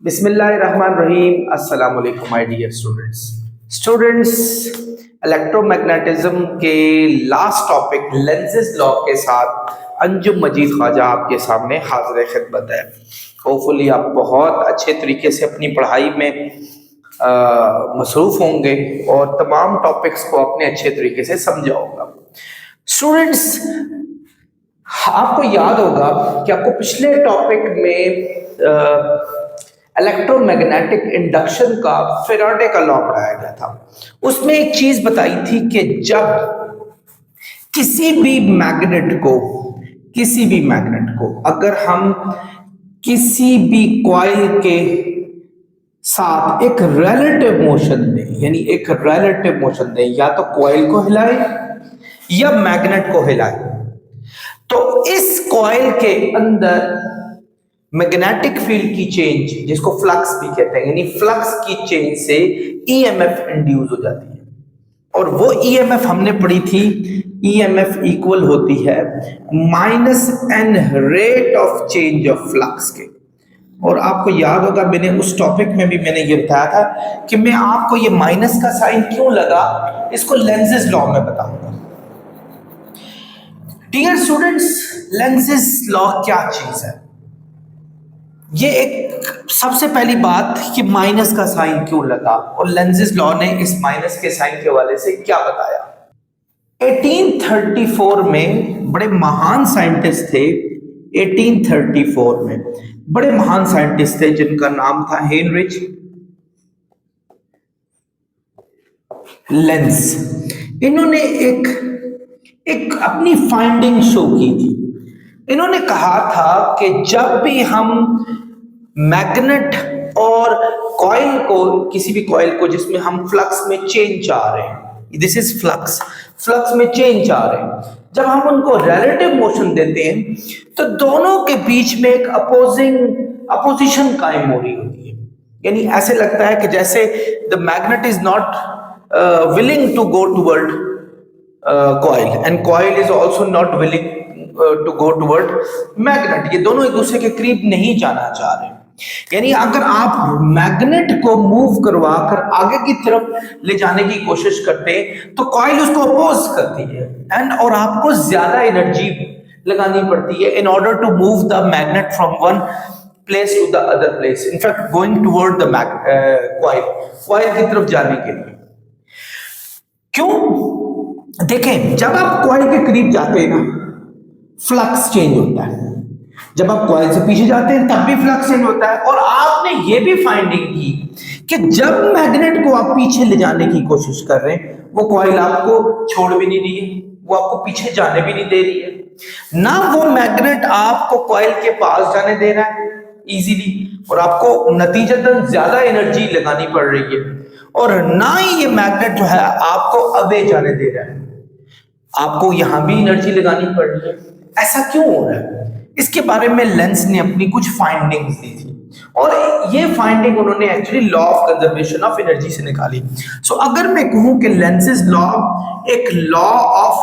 बिस्मिल्लाहिर्रहमानिर्रहीम। अस्सलाम वालेकुम माय डियर स्टूडेंट्स। इलेक्ट्रोमैग्नेटिज्म के लास्ट टॉपिक लेंसेज लॉ के साथ अंजुम मजीद ख्वाजा आपके सामने हाजिर खिदमत है। होपफुली आप बहुत अच्छे तरीके से अपनी पढ़ाई में मसरूफ़ होंगे और तमाम टॉपिक्स को अपने अच्छे तरीके से समझा होगा। स्टूडेंट्स, आपको याद होगा कि आपको पिछले टॉपिक में इलेक्ट्रोमैग्नेटिक इंडक्शन का फेराडे का लॉ पढ़ाया गया था। उसमें एक चीज बताई थी कि जब किसी भी मैग्नेट को अगर हम किसी भी कॉइल के साथ एक रिलेटिव मोशन दें, यानी एक रिलेटिव मोशन दें, या तो कॉइल को हिलाए या मैग्नेट को हिलाए, तो इस कॉइल के अंदर मैग्नेटिक फील्ड की चेंज, जिसको फ्लक्स भी कहते हैं, यानी फ्लक्स की चेंज से ईएमएफ इंड्यूस हो जाती है। और वो ईएमएफ हमने पढ़ी थी, ईएमएफ इक्वल होती है -n rate of change of flux के। और आपको याद होगा मैंने उस टॉपिक में भी मैंने ये बताया था कि मैं आपको ये माइनस का साइन क्यों लगा, इसको लेंसेज लॉ में बताऊंगा। डियर स्टूडेंट्स, लेंसेज लॉ क्या चीज है? ये एक सबसे पहली बात कि माइनस का साइन क्यों लगा और लेंसेज लॉ ने इस माइनस के साइन के हवाले से क्या बताया। 1834 में बड़े महान साइंटिस्ट थे। 1834 में बड़े महान साइंटिस्ट थे जिनका नाम था हेनरिच लेंस। इन्होंने एक अपनी फाइंडिंग शो की थी। इन्होंने कहा था कि जब भी हम मैग्नेट और कॉइल को, किसी भी कॉइल को जिसमें हम फ्लक्स में चेंज चाह रहे हैं, दिस इज फ्लक्स में चेंज चाह रहे हैं, जब हम उनको रिलेटिव मोशन देते हैं तो दोनों के बीच में एक अपोजिशन कायम हो रही होती है। यानी ऐसे लगता है कि जैसे the magnet is not willing to go toward coil and coil is also not willing to go toward magnet. ये दोनों एक दूसरे के करीब नहीं जाना चाह रहे। यानी अगर आप मैग्नेट को मूव करवा कर आगे की तरफ ले जाने की कोशिश करते हैं तो कॉइल उसको अपोज करती है और आपको ज्यादा एनर्जी लगानी पड़ती है in order to move the magnet from one place to the other place, in fact going toward the coil की तरफ जाने के लिए। क्यों? देखें, जब आप कॉइल के करीब जाते हैं ना, फ्लक्स चेंज होता है। जब आप कॉइल से पीछे जाते हैं तब भी फ्लक्स चेंज होता है। और आपने ये भी फाइंडिंग की कि जब मैग्नेट को आप पीछे ले जाने की कोशिश कर रहे हैं, वो कॉइल आपको छोड़ भी नहीं रही है, वो आपको पीछे जाने भी नहीं दे रही है। ना वो मैग्नेट आपको कॉइल के पास जाने दे रहा है इजीली, और आपको नतीजतन ज्यादा एनर्जी लगानी पड़ रही है, और ना ही ये मैग्नेट जो है आपको अबे जाने दे रहा है, आपको यहां भी एनर्जी लगानी पड़ रही है। ऐसा क्यों हो रहा है? इसके बारे में लेंस ने अपनी कुछ फाइंडिंग्स दी थी, और ये फाइंडिंग उन्होंने actually law of conservation of energy से निकाली। सो अगर मैं कहूं कि लेंसेज लॉ एक law of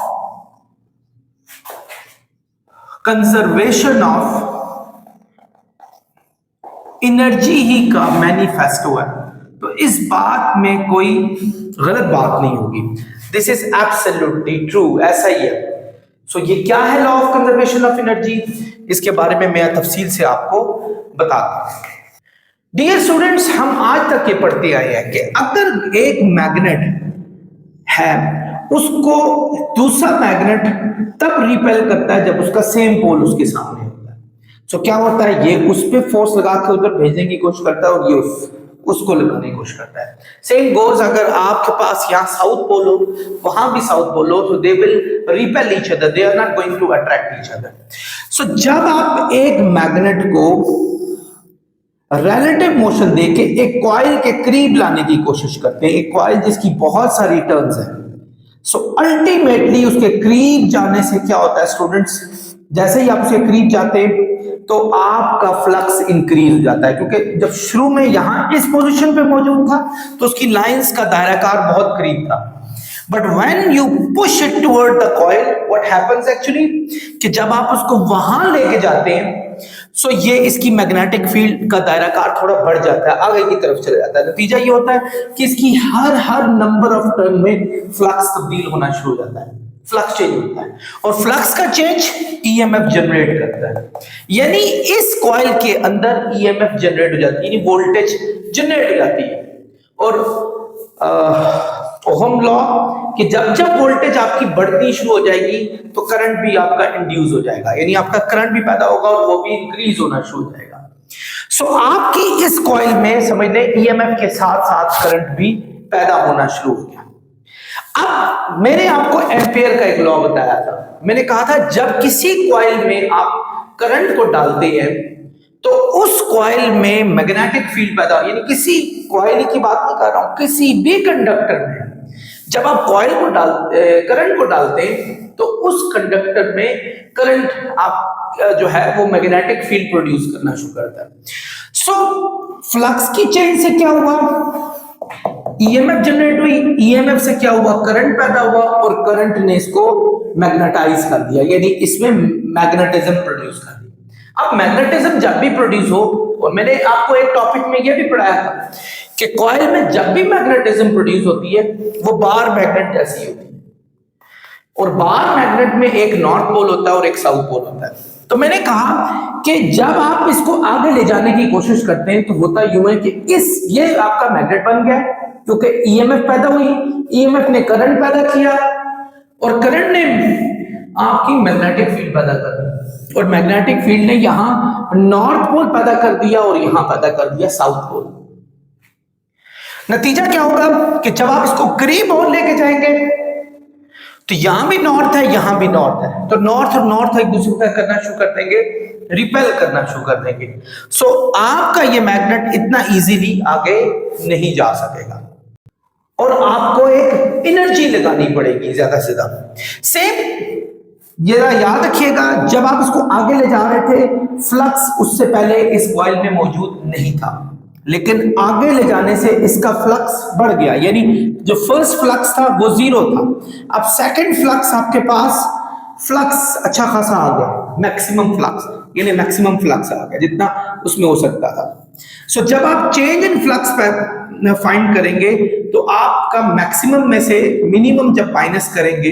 conservation of energy ही का मैनिफेस्टो है, तो इस बात में कोई गलत बात नहीं होगी। दिस इज एब्सोल्युटली ट्रू, ऐसा ही है। सो ये क्या है law of conservation of energy, इसके बारे में मैं तफसील से आपको बताता हूं। डियर स्टूडेंट्स, हम आज तक ये पढ़ते आए हैं कि अगर एक मैग्नेट है, उसको दूसरा मैग्नेट तब रिपेल करता है जब उसका सेम पोल उसके सामने होता है। सो क्या होता है, ये उस पर फोर्स लगा के उधर भेजने की कोशिश करता है और ये उसको लगाने की कोशिश करता है। सेम गोज, अगर आपके पास यहाँ साउथ पोल हो, वहां भी साउथ पोल हो, तो they will repel each other, they are not going to attract each other. So जब आप एक मैग्नेट को रिलेटिव मोशन देके एक कॉइल के करीब लाने की कोशिश करते हैं, एक कॉइल जिसकी बहुत सारी टर्न्स हैं, सो अल्टीमेटली उसके करीब जाने से क्या होता है स्टूडेंट्स, जैसे ही आप उसके करीब जाते हैं तो आपका फ्लक्स इंक्रीज हो जाता है, क्योंकि जब शुरू में यहां इस पोजीशन पे मौजूद था तो उसकी लाइंस का दायराकार बहुत करीब था, but when you push it toward the coil, what happens actually, कि जब आप उसको वहां लेके जाते हैं सो ये इसकी मैग्नेटिक फील्ड का दायराकार थोड़ा बढ़ जाता है, आगे की तरफ चला जाता है। नतीजा ये होता है कि इसकी हर नंबर ऑफ टर्न में फ्लक्स तब्दील होना शुरू हो जाता है, फ्लक्स चेंज होता है, और फ्लक्स का चेंज ईएमएफ जनरेट करता है। यानी इस कॉइल के अंदर ईएमएफ जनरेट हो जाती है, यानी वोल्टेज जनरेट हो जाती है। और ओहम लॉ कि जब जब वोल्टेज आपकी बढ़ती शुरू हो जाएगी तो करंट भी आपका इंड्यूस हो जाएगा, यानी आपका करंट भी पैदा होगा और वो भी इंक्रीज होना शुरू हो जाएगा। सो आपकी इस कॉइल में समझ लें ईएमएफ के साथ साथ करंट भी पैदा होना शुरू हो गया। अब मैंने आपको एम्पियर का एक लॉ बताया था, मैंने कहा था जब किसी कॉइल में आप करंट को डालते हैं तो उस कॉइल में मैग्नेटिक फील्ड पैदा, यानी किसी कॉइल की बात नहीं कर रहा हूं, किसी भी कंडक्टर में जब आप कॉइल को करंट को डालते हैं तो उस कंडक्टर में करंट आप जो है वो मैग्नेटिक फील्ड प्रोड्यूस करना शुरू करता है। सो फ्लक्स की चेंज से क्या हुआ, ईएमएफ जनरेट हुई, ईएमएफ से क्या हुआ, करंट पैदा हुआ, और करंट ने इसको मैग्नेटाइज कर दिया, यानी इसमें मैग्नेटिज्म प्रोड्यूस कर दिया। अब मैग्नेटिज्म जब भी प्रोड्यूस हो, और मैंने आपको एक टॉपिक में यह भी पढ़ाया था कि कॉइल में जब भी मैग्नेटिज्म प्रोड्यूस होती है वो बार मैग्नेट जैसी होती है, और बार मैग्नेट में एक नॉर्थ पोल होता है और एक साउथ पोल होता है। तो मैंने कहा कि जब आप इसको आगे ले जाने की कोशिश करते हैं तो होता यूं है कि ये आपका मैग्नेट बन गया क्योंकि ईएमएफ पैदा हुई, ईएमएफ ने करंट पैदा किया और करंट ने आपकी मैग्नेटिक फील्ड पैदा कर दी, और मैग्नेटिक फील्ड ने यहां नॉर्थ पोल पैदा कर दिया और यहां पैदा कर दिया साउथ पोल। नतीजा क्या होगा कि जब आप इसको करीब और लेके जाएंगे तो यहां भी नॉर्थ है, यहां भी नॉर्थ है, तो नॉर्थ और नॉर्थ एक दूसरे को करना शुरू कर देंगे, रिपेल करना शुरू कर देंगे। सो आपका ये मैग्नेट इतना इजीली आगे नहीं जा सकेगा और आपको एक एनर्जी लगानी पड़ेगी ज्यादा से ज्यादा। सेम जरा याद रखिएगा, जब आप इसको आगे ले जा रहे थे फ्लक्स उससे पहले इस कॉइल में मौजूद नहीं था, लेकिन आगे ले जाने से इसका फ्लक्स बढ़ गया, यानी जो फर्स्ट फ्लक्स था वो जीरो था, अब सेकंड फ्लक्स आपके पास फ्लक्स अच्छा खासा आ गया, मैक्सिमम फ्लक्स, यानी मैक्सिमम फ्लक्स आ गया जितना उसमें हो सकता था। सो जब आप चेंज इन फ्लक्स पर फाइंड करेंगे तो आपका मैक्सिमम में से मिनिमम जब माइनस करेंगे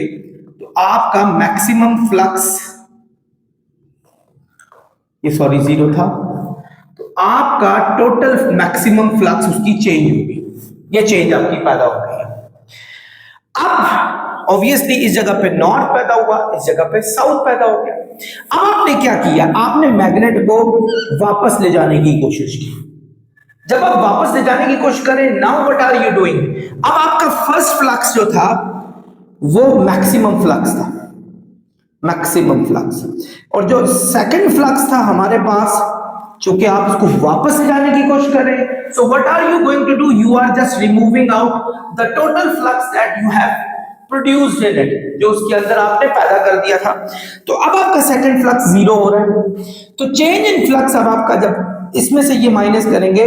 तो आपका मैक्सिमम फ्लक्स, ये सॉरी जीरो था, आपका टोटल मैक्सिमम फ्लक्स उसकी चेंज होगी, ये चेंज आपकी पैदा हो गई है। अब ऑब्वियसली इस जगह पे नॉर्थ पैदा हुआ, इस जगह पे साउथ पैदा हो गया। अब आपने क्या किया, आपने मैग्नेट को वापस ले जाने की कोशिश की। जब आप वापस ले जाने की कोशिश करें, now what are you doing, अब आपका फर्स्ट फ्लक्स जो था वो मैक्सिमम फ्लक्स था, मैक्सिमम फ्लक्स, और जो सेकंड फ्लक्स था हमारे पास, चूंकि आप इसको वापस ले जाने की कोशिश कर रहे हैं, so what are you going to do, you are just removing out the total flux that you have produced in it, जो उसके अंदर आपने पैदा कर दिया था। तो अब आपका सेकंड फ्लक्स जीरो हो रहा है, तो चेंज इन फ्लक्स अब आपका जब इसमें से ये माइनस करेंगे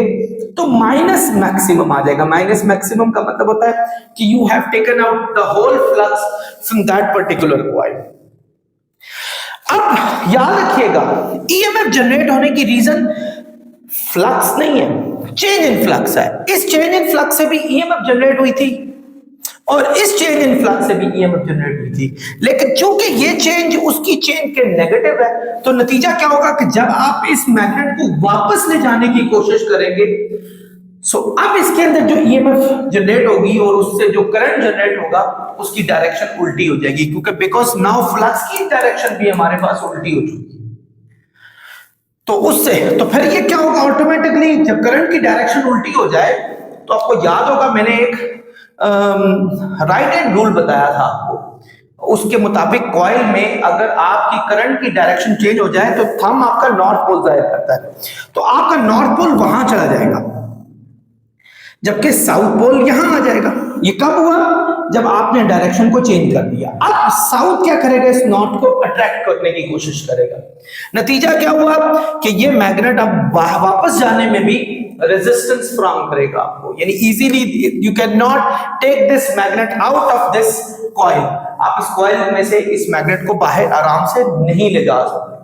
तो माइनस मैक्सिमम आ जाएगा। माइनस मैक्सिमम का मतलब होता है कि you have taken out the whole flux from that particular coil. अब याद रखिएगा, ईएमएफ जनरेट होने की रीजन फ्लक्स नहीं है, चेंज इन फ्लक्स है। इस चेंज इन फ्लक्स से भी ईएमएफ जनरेट हुई थी और इस चेंज इन फ्लक्स से भी ईएमएफ जनरेट हुई थी, लेकिन चूंकि ये चेंज उसकी चेंज के नेगेटिव है, तो नतीजा क्या होगा कि जब आप इस मैग्नेट को वापस ले जाने की कोशिश करेंगे, सो अब इसके अंदर जो ईएमएफ जनरेट होगी और उससे जो करंट जनरेट होगा उसकी डायरेक्शन उल्टी हो जाएगी, क्योंकि बिकॉज नाउ फ्लक्स की डायरेक्शन भी हमारे पास उल्टी हो चुकी है। तो उससे तो फिर ये क्या होगा, ऑटोमेटिकली जब करंट की डायरेक्शन उल्टी हो जाए, तो आपको याद होगा मैंने एक राइट हैंड रूल बताया था आपको, उसके मुताबिक कॉइल में अगर आपकी करंट की डायरेक्शन चेंज हो जाए तो थंब आपका नॉर्थ पोल जाहिर करता है, तो आपका नॉर्थ पोल वहां चला जाएगा जबकि साउथ पोल यहां आ जाएगा। ये कब हुआ, जब आपने डायरेक्शन को चेंज कर दिया। अब साउथ क्या करेगा, इस नॉर्थ को अट्रैक्ट करने की कोशिश करेगा। नतीजा क्या हुआ कि ये मैग्नेट अब वापस जाने में भी रेजिस्टेंस फ्राहम करेगा आपको, यानी easily you can not take this magnet out of this coil. आप इस कॉइल में से इस मैग्नेट को बाहर आराम से नहीं ले जा सकते।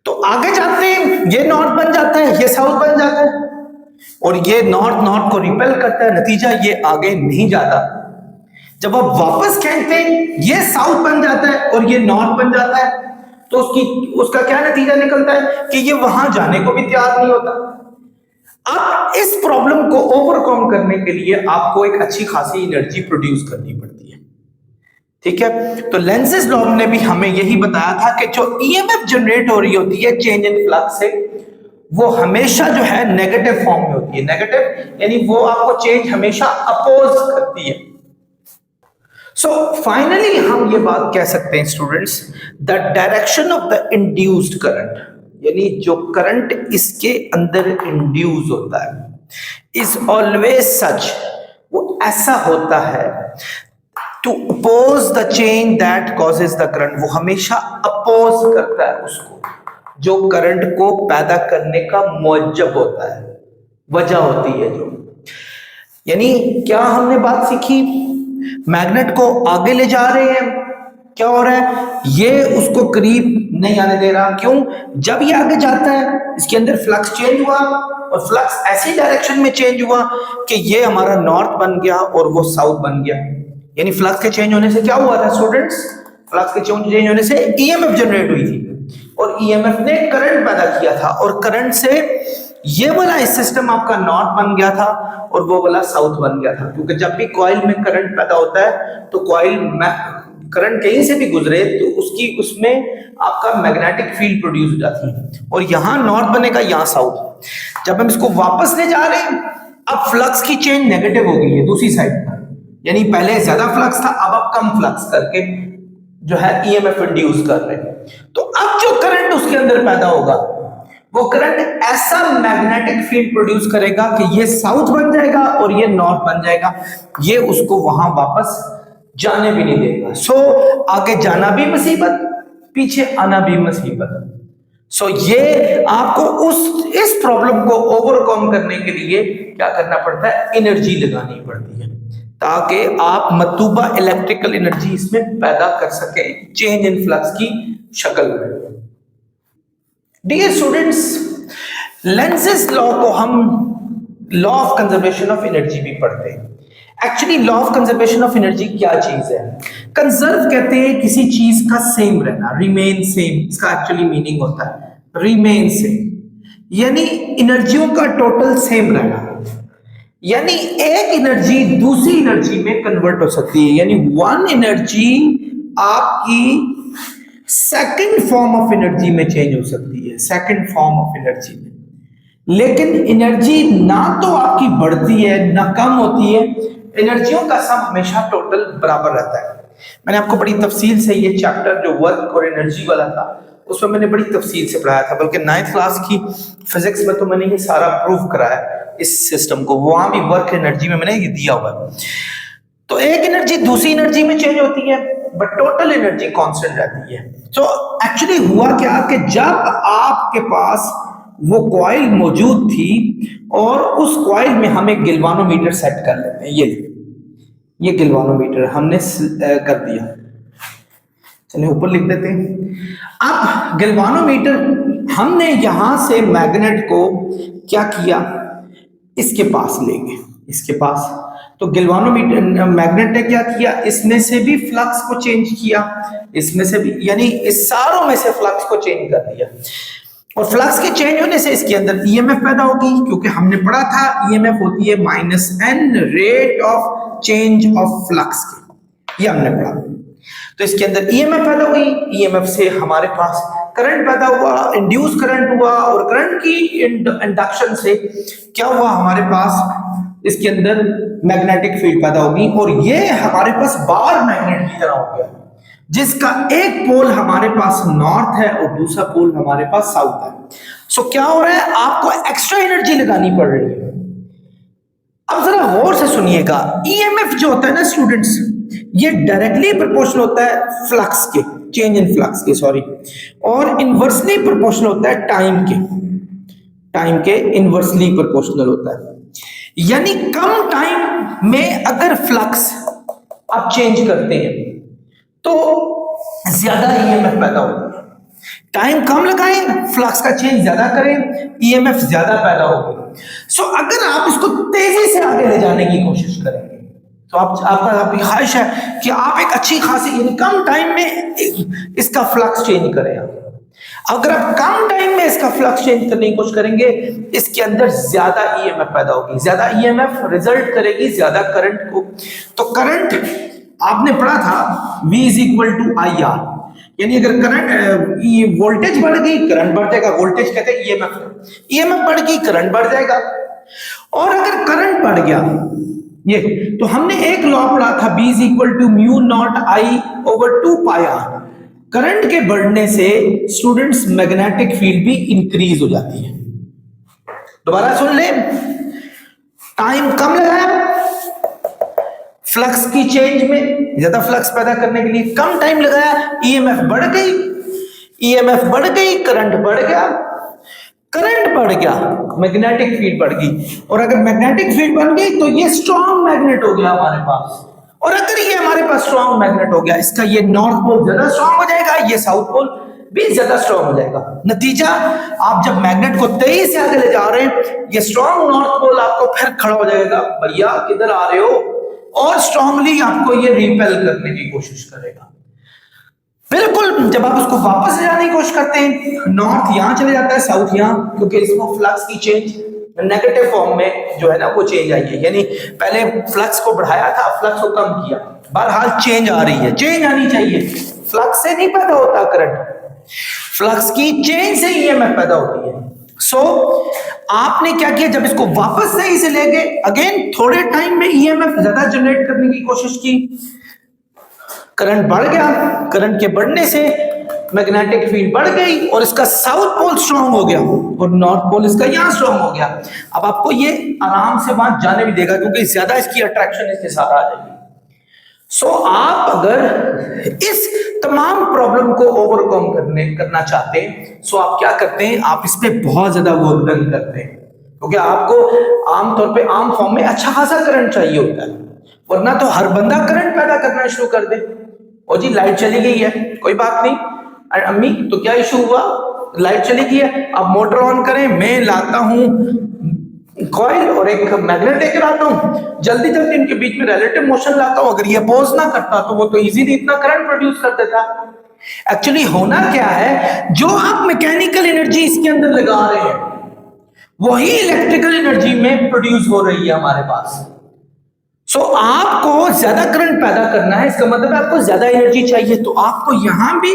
तो आगे जाते हैं ये नॉर्थ बन जाता है, ये साउथ बन जाता है, और ये नॉर्थ नॉर्थ को रिपेल करता है, नतीजा ये आगे नहीं जाता। जब आप वापस खींचते हैं ये साउथ बन जाता है और ये नॉर्थ बन जाता है, तो उसका क्या नतीजा निकलता है कि ये वहां जाने को भी तैयार नहीं होता। अब इस प्रॉब्लम को ओवरकम करने के लिए आपको एक अच्छी खासी एनर्जी प्रोड्यूस करनी पड़ती है, ठीक है। तो लेंज़ेस लॉ ने भी हमें यही बताया था कि जो ईएमएफ जनरेट हो रही होती है चेंज इन फ्लक्स से, वो हमेशा जो है नेगेटिव फॉर्म में होती है। नेगेटिव यानी वो आपको चेंज हमेशा अपोज करती है। सो फाइनली हम ये बात कह सकते हैं students, the direction of the induced current, यानी जो करंट इसके अंदर इंड्यूस होता है, इज ऑलवेज सच, वो ऐसा होता है to oppose the change that causes the current, वो हमेशा अपोज करता है उसको जो करंट को पैदा करने का मौजब होता है, वजह होती है जो। यानी क्या हमने बात सीखी, मैग्नेट को आगे ले जा रहे हैं, क्या हो रहा है, ये उसको करीब नहीं आने दे रहा। क्यों? जब ये आगे जाता है इसके अंदर फ्लक्स चेंज हुआ, और फ्लक्स ऐसी डायरेक्शन में चेंज हुआ कि ये हमारा नॉर्थ बन गया और वो साउथ बन गया। यानी फ्लक्स के चेंज होने से क्या हुआ था स्टूडेंट्स, फ्लक्स के चेंज होने से ईएमएफ जनरेट हुई थी, और ईएमएफ ने करंट पैदा किया था, और करंट से ये वाला इस सिस्टम आपका नॉर्थ बन गया था और वो वाला साउथ बन गया था। क्योंकि जब भी कॉइल में करंट पैदा होता है तो कॉइल में करंट कहीं से भी गुजरे तो उसमें आपका मैग्नेटिक फील्ड प्रोड्यूस हो जाती है, और यहां नॉर्थ बनेगा, यहां साउथ। जब हम इसको वापस ले जा रहे हैं, अब फ्लक्स की चेंज नेगेटिव हो गई है दूसरी साइड पर, यानी पहले ज्यादा फ्लक्स था, अब आप कम फ्लक्स करके जो है ईएमएफ इंड्यूस कर रहे हैं। तो अब जो करंट उसके अंदर पैदा होगा, वो करंट ऐसा मैग्नेटिक फील्ड प्रोड्यूस करेगा कि ये साउथ बन जाएगा और ये नॉर्थ बन जाएगा, ये उसको वहां वापस जाने भी नहीं देगा। सो आगे जाना भी मुसीबत, पीछे आना भी मुसीबत। सो ये आपको इस प्रॉब्लम को ओवरकम करने के लिए क्या करना पड़ता है, एनर्जी लगानी पड़ती है, ताकि आप मतलूबा इलेक्ट्रिकल एनर्जी इसमें पैदा कर सके चेंज इन फ्लक्स की शक्ल में। डियर स्टूडेंट्स, लेंज़ेस लॉ को हम law of conservation of energy भी पढ़ते हैं। Actually law of conservation of energy क्या चीज है? कंजर्व कहते हैं किसी चीज का सेम रहना, रिमेन सेम, इसका एक्चुअली मीनिंग होता है रिमेन सेम, यानी एनर्जियों का टोटल सेम रहना। यानी एक एनर्जी दूसरी एनर्जी में कन्वर्ट हो सकती है, यानी वन एनर्जी आपकी सेकंड फॉर्म ऑफ एनर्जी में चेंज हो सकती है, सेकंड फॉर्म ऑफ एनर्जी में। लेकिन एनर्जी ना तो आपकी बढ़ती है ना कम होती है, एनर्जियों का सम हमेशा टोटल बराबर रहता है। मैंने आपको बड़ी तफसील से ये चैप्टर जो वर्क और एनर्जी वाला था उसमें मैंने बड़ी तफसील से पढ़ाया था, बल्कि 9th क्लास की फिजिक्स में तो मैंने ये सारा प्रूव कराया इस सिस्टम को, वहां भी वर्क एनर्जी में मैंने ये दिया हुआ है। तो एक एनर्जी दूसरी एनर्जी में चेंज होती है, बट टोटल एनर्जी कांस्टेंट रहती है। तो एक्चुअली हुआ क्या कि जब आपके पास वो कॉइल मौजूद थी और उस कॉइल में हम एक गिल्वानोमीटर सेट कर लेते हैं, ये गिल्वानोमीटर हमने कर दिया, चलिए ऊपर लिख देते हैं। अब गिल्वानोमीटर हमने यहां से मैग्नेट को क्या किया, इसके पास लेंगे, इसके पास। तो गिल्वानोमीटर मैग्नेट ने क्या किया, इसमें से भी फ्लक्स को चेंज किया, इसमें से भी, यानी इस सारों में से फ्लक्स को चेंज कर दिया, और फ्लक्स के चेंज होने से इसके अंदर ईएमएफ पैदा होगी, क्योंकि हमने पढ़ा था ईएमएफ होती है -n rate of change of flux की, ये हमने पढ़ा। तो इसके अंदर ईएमएफ पैदा हुई, ईएमएफ से हमारे पास करंट पैदा हुआ, इंड्यूस करंट हुआ, और करंट की इंडक्शन से क्या हुआ, हमारे पास इसके अंदर मैग्नेटिक फील्ड पैदा होगी, और ये हमारे पास बार मैग्नेट की तरह हो गया, जिसका एक पोल हमारे पास नॉर्थ है और दूसरा पोल हमारे पास साउथ है। सो क्या हो रहा है, आपको एक्स्ट्रा एनर्जी लगानी पड़ रही है। अब जरा गौर से सुनिएगा, ईएमएफ जो होता है ना स्टूडेंट्स, ये डायरेक्टली प्रोपोर्शनल होता है फ्लक्स के, चेंज इन फ्लक्स के, सॉरी, और इनवर्सली प्रोपोर्शनल होता है टाइम के इनवर्सली प्रोपोर्शनल होता है। यानी कम टाइम में अगर फ्लक्स आप चेंज करते हैं तो ज्यादा ईएमएफ पैदा होता है, टाइम कम लगाएं, फ्लक्स का चेंज ज्यादा करें, ईएमएफ ज्यादा पैदा होगी। सो अगर आप इसको तेजी से आगे ले जाने की कोशिश करेंगे तो आपकी ख्वाहिश है कि आप एक अच्छी खासी यानी कम टाइम में इसका फ्लक्स चेंज करें। अगर आप कम टाइम में इसका फ्लक्स चेंज करने की कोशिश करेंगे, इसके अंदर ज्यादा ईएमएफ पैदा होगी, ज्यादा ईएमएफ रिजल्ट करेगी ज्यादा करंट को। तो करंट आपने पढ़ा था V is equal to I R, यानी अगर करंट ये वोल्टेज बढ़ गई करंट बढ़ जाएगा, वोल्टेज कहते हैं ईएमएफ, ईएमएफ बढ़ गई करंट बढ़ जाएगा। और अगर करंट बढ़ गया ये, तो हमने एक लॉ पढ़ा था B is equal to mu naught I over 2 pi R. Current के बढ़ने से स्टूडेंट्स मैग्नेटिक फील्ड भी इंक्रीज हो जाती है। दोबारा सुन ले, टाइम कम लगाया फ्लक्स की चेंज में, ज्यादा फ्लक्स पैदा करने के लिए कम टाइम लगाया, ईएमएफ बढ़ गई, ईएमएफ बढ़ गई, करंट बढ़ गया, करंट बढ़ गया, मैग्नेटिक फील्ड बढ़ गई। और अगर मैग्नेटिक फील्ड बन गई तो ये स्ट्रॉन्ग मैग्नेट हो गया हमारे पास। और अगर ये हमारे पास स्ट्रॉन्ग मैग्नेट हो गया, इसका ये नॉर्थ पोल ज्यादा स्ट्रॉन्ग हो जाएगा, ये साउथ पोल भी ज्यादा स्ट्रॉन्ग हो जाएगा। नतीजा, आप जब मैग्नेट को तेजी से आगे ले जा रहे हैं, ये स्ट्रॉन्ग नॉर्थ पोल आपको फिर खड़ा हो जाएगा, भैया किधर आ रहे हो, और स्ट्रांगली आपको ये रिपेल करने की कोशिश करेगा। बिल्कुल जब आप उसको वापस ले जाने की कोशिश करते हैं, नॉर्थ यहां चले जाता है, साउथ यहां, क्योंकि इसमें फ्लक्स की चेंज नेगेटिव फॉर्म में जो है ना वो चेंज आई है, यानी पहले फ्लक्स को बढ़ाया था, फ्लक्स को कम किया, बहरहाल चेंज आ रही है, चेंज आनी चाहिए। फ्लक्स से नहीं पैदा होता करंट, फ्लक्स की चेंज से ईएमएफ पैदा होती है। सो आपने क्या किया, जब इसको वापस सही से ले गए, अगेन थोड़े टाइम में ईएमएफ ज्यादा जनरेट करने की कोशिश की, करंट बढ़ गया, करंट के बढ़ने से मैग्नेटिक फील्ड बढ़ गई और इसका साउथ पोल स्ट्रांग हो गया और नॉर्थ पोल इसका यहां स्ट्रांग हो गया। अब आपको ये आराम से वहां जाने भी देगा क्योंकि ज्यादा इसकी अट्रैक्शन इसके साथ आ जाएगी। सो आप अगर इस तमाम प्रॉब्लम को ओवरकम करना चाहते हैं, सो आप क्या करते हैं, आप इस पे बहुत ज्यादा वर्क डन करते हैं, क्योंकि आपको आमतौर पे आम फॉर्म में अच्छा खासा करंट चाहिए होता है, वरना तो हर बंदा करंट पैदा करना शुरू कर दे। और जी लाइट चली गई है, कोई बात नहीं अम्मी, तो क्या इशू हुआ, लाइट चली गई है, अब मोटर ऑन करें, मैं लाता हूं कॉइल और एक मैग्नेट लेकर आता हूं, जल्दी जल्दी इनके बीच में रिलेटिव मोशन लाता हूं। अगर ये अपोज ना करता तो वो तो इजीली इतना करंट प्रोड्यूस कर देता। एक्चुअली होना क्या है, जो आप मैकेनिकल एनर्जी इसके अंदर लगा रहे हैं वही इलेक्ट्रिकल एनर्जी में प्रोड्यूस हो रही है हमारे पास। सो आपको ज्यादा करंट पैदा करना है, इसका मतलब आपको ज्यादा एनर्जी चाहिए, तो आपको यहां भी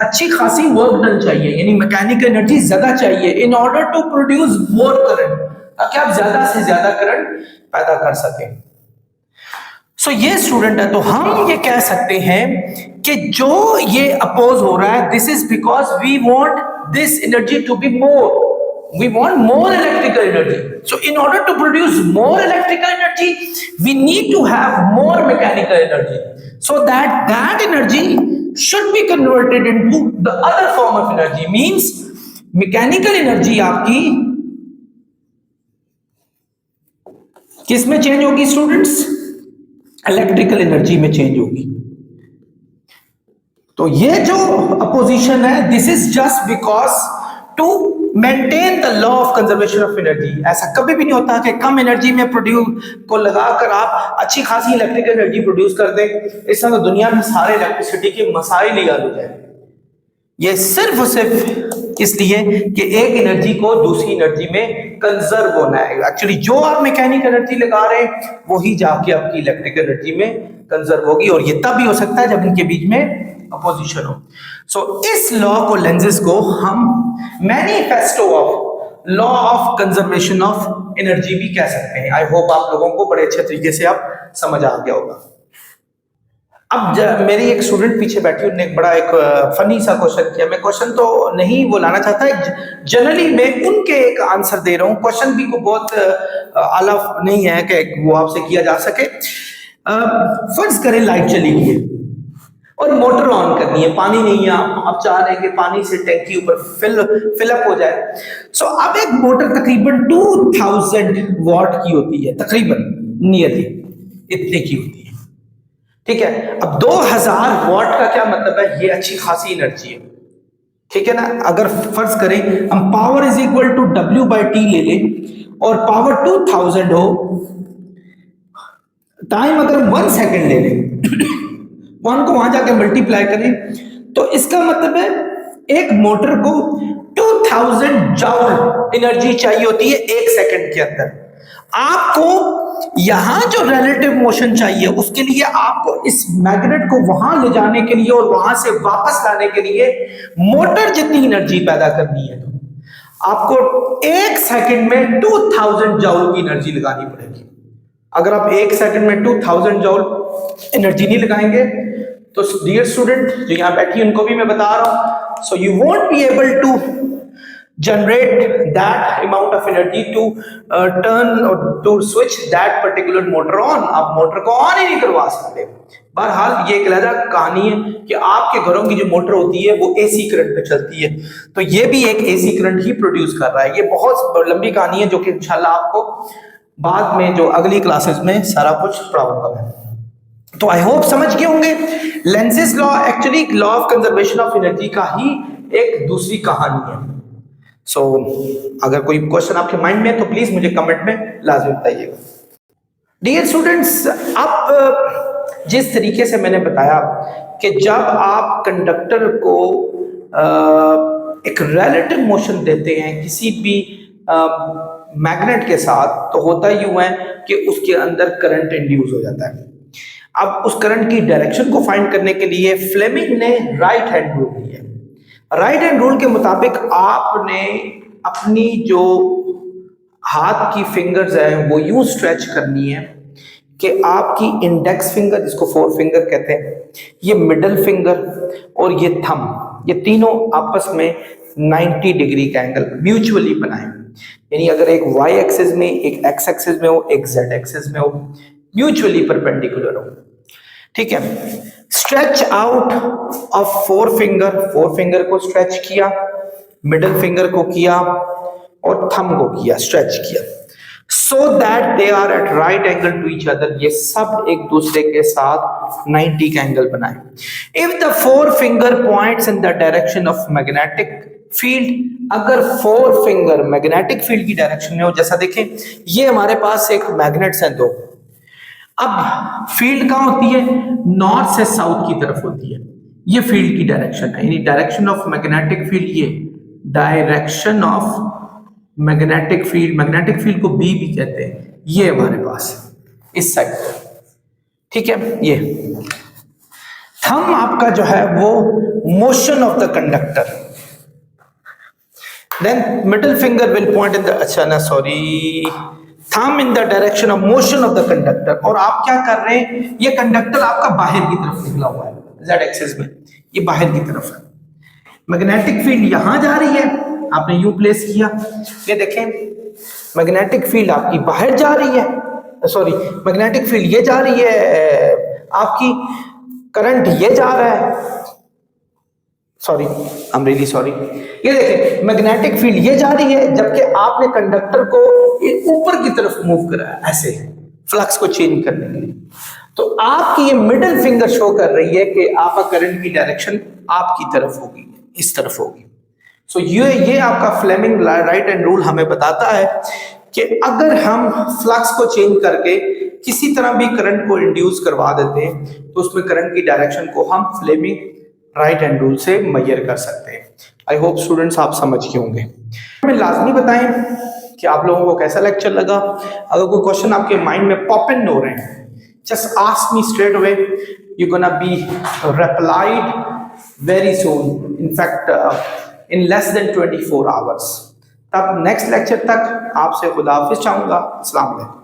अच्छी खासी वर्क डन चाहिए, यानी मैकेनिकल एनर्जी ज्यादा चाहिए in order to produce more current, ताकि आप ज्यादा से ज्यादा करंट पैदा कर सकें। सो ये स्टूडेंट है, तो हम ये कह सकते हैं कि जो ये अपोज हो रहा है, this is because we want this energy to be more, we want more electrical energy. So in order to produce more electrical energy, we need to have more mechanical energy, so that energy should be converted into the other form of energy. Means mechanical energy आपकी किस में change होगी students, electrical energy में change होगी। तो ये जो opposition है, this is just because to maintain the law of conservation of energy. ऐसा कभी भी नहीं होता कि कम एनर्जी में प्रोड्यूस को लगाकर आप अच्छी खासी इलेक्ट्रिकल एनर्जी प्रोड्यूस कर दें, इस तरह तो दुनिया में सारे इलेक्ट्रिसिटी के मसाइल ही हल हो जाए। ये सिर्फ और सिर्फ इसलिए कि एक एनर्जी को दूसरी एनर्जी में कंजर्व होना है। एक्चुअली जो आप मैकेनिकल एनर्जी लगा रहे हैं वही जाके आपकी इलेक्ट्रिकल एनर्जी में कंजर्व होगी, और ये तब भी हो सकता है जब इनके बीच में अपोजिशन हो। सो इस लॉ को, लेंजेस को हम manifesto of law of conservation of energy भी कह सकते हैं। आई होप आप लोगों को बड़े अच्छे तरीके से आप समझ आ गया होगा। अब मेरी एक स्टूडेंट पीछे बैठी, उन्होंने एक बड़ा एक फनी सा क्वेश्चन किया। मैं क्वेश्चन तो नहीं वो लाना चाहता, जनरली मैं उनके एक आंसर दे रहा हूँ, क्वेश्चन भी को बहुत आला नहीं है कि वो आपसे किया जा सके। फर्ज करें लाइट चली गई है और मोटर ऑन करनी है, पानी नहीं है, आप चाह रहे हैं कि पानी से टैंकी ऊपर फिलअप हो जाए। सो अब एक मोटर तकरीबन 2000 वॉट की होती है, तकरीबन नियरली इतने की होती है, ठीक है। अब 2000 वॉट का क्या मतलब है, ये अच्छी खासी एनर्जी है, ठीक है ना। अगर फर्ज करें हम power is equal to W/T ले लें और पावर 2000 हो, टाइम अगर 1 सेकेंड ले लें, 1 को वहां जाके मल्टीप्लाई करें, तो इसका मतलब है एक मोटर को 2000 जॉल एनर्जी चाहिए होती है 1 सेकेंड के अंदर। आपको यहां जो रिलेटिव मोशन चाहिए उसके लिए आपको इस मैग्नेट को वहां ले जाने के लिए और वहां से वापस लाने के लिए मोटर जितनी एनर्जी पैदा करनी है, तो आपको 1 सेकंड में 2000 जॉल की एनर्जी लगानी पड़ेगी। अगर आप 1 सेकंड में 2000 जॉल एनर्जी नहीं लगाएंगे तो डियर स्टूडेंट जो यहां बैठी उनको भी मैं बता रहा हूं, so you won't be able to generate that amount of energy to turn or to switch that particular motor on। आप मोटर को ऑन ही नहीं करवा सकते। बहरहाल ये एक अलग कहानी है कि आपके घरों की जो मोटर होती है वो एसी करंट पे चलती है, तो ये भी एक एसी करंट ही प्रोड्यूस कर रहा है। ये बहुत लंबी कहानी है जो कि इंशाल्लाह आपको बाद में जो अगली क्लासेस में सारा कुछ पढ़ाऊंगा मैं। तो आई होप समझ गए होंगे। Lenz's law actually law of conservation of energy का ही एक दूसरी कहानी है। सो अगर कोई क्वेश्चन आपके माइंड में है तो प्लीज मुझे कमेंट में लाजमी बताइएगा। डियर स्टूडेंट्स, अब जिस तरीके से मैंने बताया कि जब आप कंडक्टर को एक रिलेटिव मोशन देते हैं किसी भी मैग्नेट के साथ, तो होता यूं है कि उसके अंदर करंट इंड्यूस हो जाता है। अब उस करंट की डायरेक्शन को फाइंड करने के लिए फ्लेमिंग ने राइट हैंड रूल दिया है। राइट हैंड रूल के मुताबिक आपने अपनी जो हाथ की फिंगर्स हैं वो यूं स्ट्रेच करनी है कि आपकी इंडेक्स फिंगर, जिसको 4 फिंगर कहते हैं, ये मिडल फिंगर और ये थंब, ये तीनों आपस में 90 डिग्री का एंगल म्यूचुअली बनाएं। यानी अगर एक वाई एक्सिस में, एक एक्स एक्सिस में हो, एक जेड एक्सिस में हो, म्यूचुअली परपेंडिकुलर हो। ठीक है। स्ट्रेच आउट ऑफ 4 फिंगर को स्ट्रेच किया, मिडिल फिंगर को किया और थंब को किया, स्ट्रेच किया, so that they are at right angle to each other. ये सब एक दूसरे के साथ 90 का एंगल बनाए। If the 4 finger points in the direction of magnetic field, अगर 4 फिंगर मैग्नेटिक फील्ड की डायरेक्शन में हो, जैसा देखें ये हमारे पास एक मैग्नेट्स हैं 2। अब फील्ड कहां होती है? नॉर्थ से साउथ की तरफ होती है। ये फील्ड की डायरेक्शन है, यानी डायरेक्शन ऑफ मैग्नेटिक फील्ड, ये डायरेक्शन ऑफ मैग्नेटिक फील्ड को बी भी कहते हैं। ये हमारे पास इस साइड, ठीक है। ये थंब आपका जो है वो motion of the conductor, then middle finger will point in the, अच्छा ना sorry, thumb in the direction of motion of the conductor. और आप क्या कर रहे हैं, ये कंडक्टर आपका बाहर की तरफ निकला हुआ है जेड एक्सिस में, ये बाहर की तरफ है। मैग्नेटिक फील्ड यहां जा रही है, आपने यू प्लेस किया, ये देखें मैग्नेटिक फील्ड आपकी बाहर जा रही है, सॉरी मैग्नेटिक फील्ड ये जा रही है, आपकी करंट ये जा रहा है, sorry I am really sorry. ये देखें मैग्नेटिक फील्ड ये जा रही है, जबकि आपने कंडक्टर को ऊपर की तरफ मूव करा है ऐसे फ्लक्स को चेंज करने के लिए। तो आपकी ये मिडिल फिंगर शो कर रही है कि आपका करंट की डायरेक्शन आपकी तरफ होगी, इस तरफ होगी। सो ये आपका फ्लेमिंग राइट हैंड रूल हमें बताता है कि अगर हम फ्लक्स को चेंज करके किसी तरह भी करंट को इंड्यूस करवा देते हैं तो उसमें करंट की डायरेक्शन को हम फ्लेमिंग राइट हैंड रूल से मेजर कर सकते हैं। आई होप स्टूडेंट्स आप समझ गए होंगे। हमें लाजमी बताएं कि आप लोगों को कैसा लेक्चर लगा। अगर कोई क्वेश्चन आपके माइंड में पॉप इन हो रहे हैं, just ask me straight away, you gonna be replied very soon, in fact in less than 24 hours. तब नेक्स्ट लेक्चर तक आपसे खुदा हाफिज चाहूंगा। अस्सलाम वालेकुम।